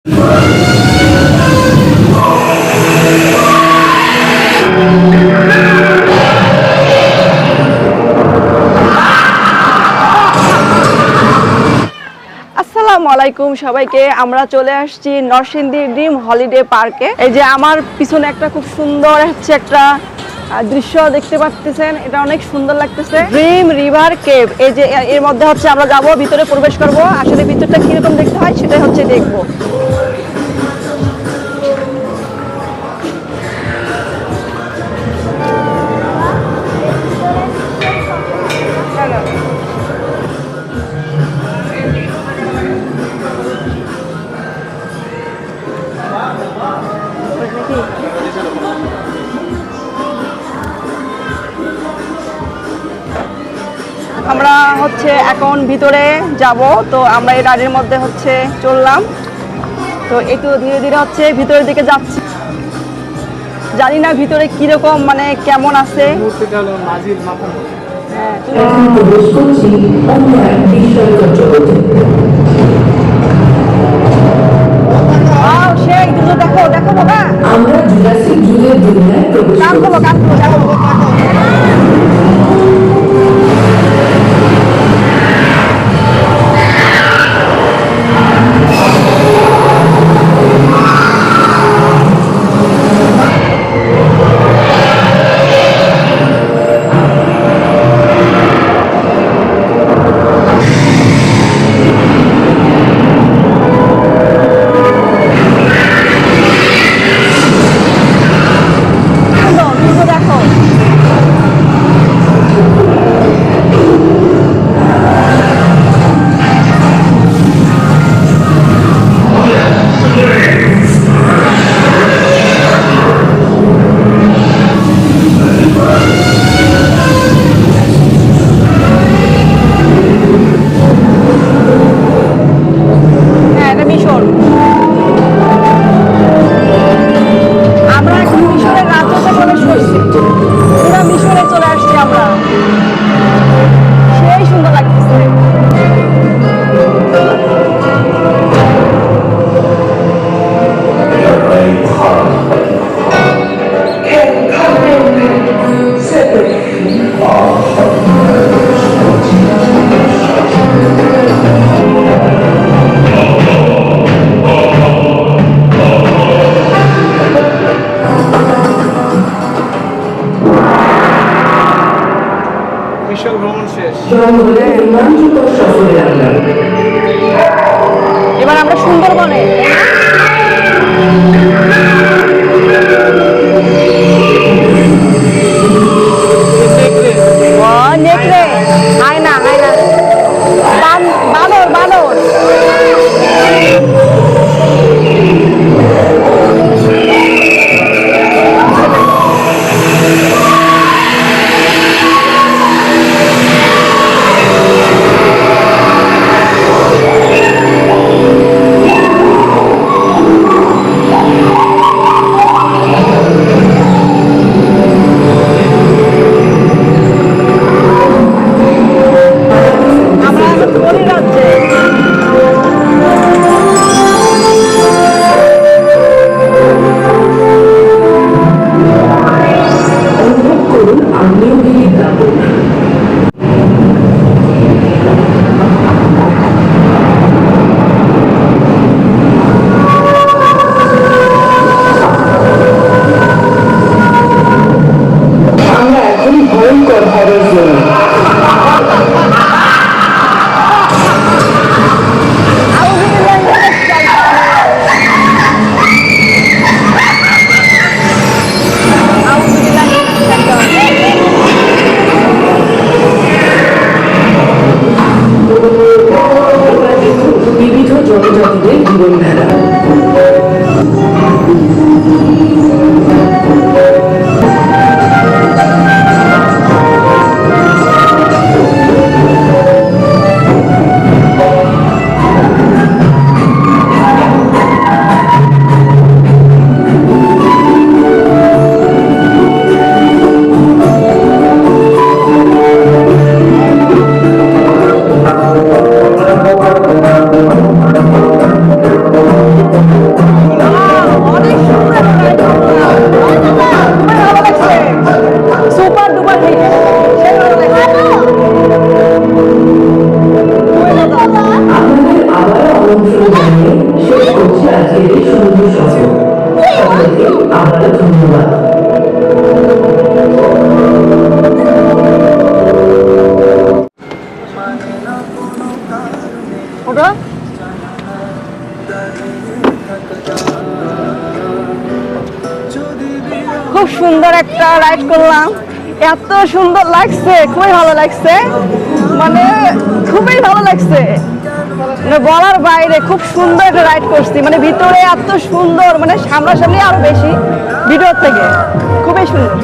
আসসালামু আলাইকুম সবাইকে। আমরা চলে আসছি নরসিংদী ড্রিম হলিডে পার্কে। এই যে আমার পিছনে একটা খুব সুন্দর একটা দৃশ্য দেখতে পাচ্ছেন, এটা অনেক সুন্দর লাগতেছে। ড্রিম রিভার কেভ, এই যে এর মধ্যে আমরা যাব, ভিতরে প্রবেশ করব। আসলে ভিতরটা কিরকম দেখতে হয় সেটাই দেখবো। আমরা এখন ভিতরে যাব, তো আমরা এই গাড়ির মধ্যে চললাম। তো একটু ধীরে ধীরে ভিতরের দিকে যাচ্ছি। জানি না ভিতরে কিরকম মানে কেমন আছে। সেই দেখো দেখো বাবা, আমরা জুরাসিক যুগের দুনিয়ায় প্রবেশ করছি। এবার আমরা সুন্দরবনে। নেকড়ে হায়না বানর বানর। ওটা খুব সুন্দর একটা রাইড করলাম, এত সুন্দর লাগছে, খুবই ভালো লাগছে, মানে খুবই ভালো লাগছে, মানে বলার বাইরে। খুব সুন্দর একটা রাইড করছি, মানে ভিতরে এত সুন্দর, মানে সামনাসামনি আরো বেশি ভিডিওর থেকে, খুবই সুন্দর।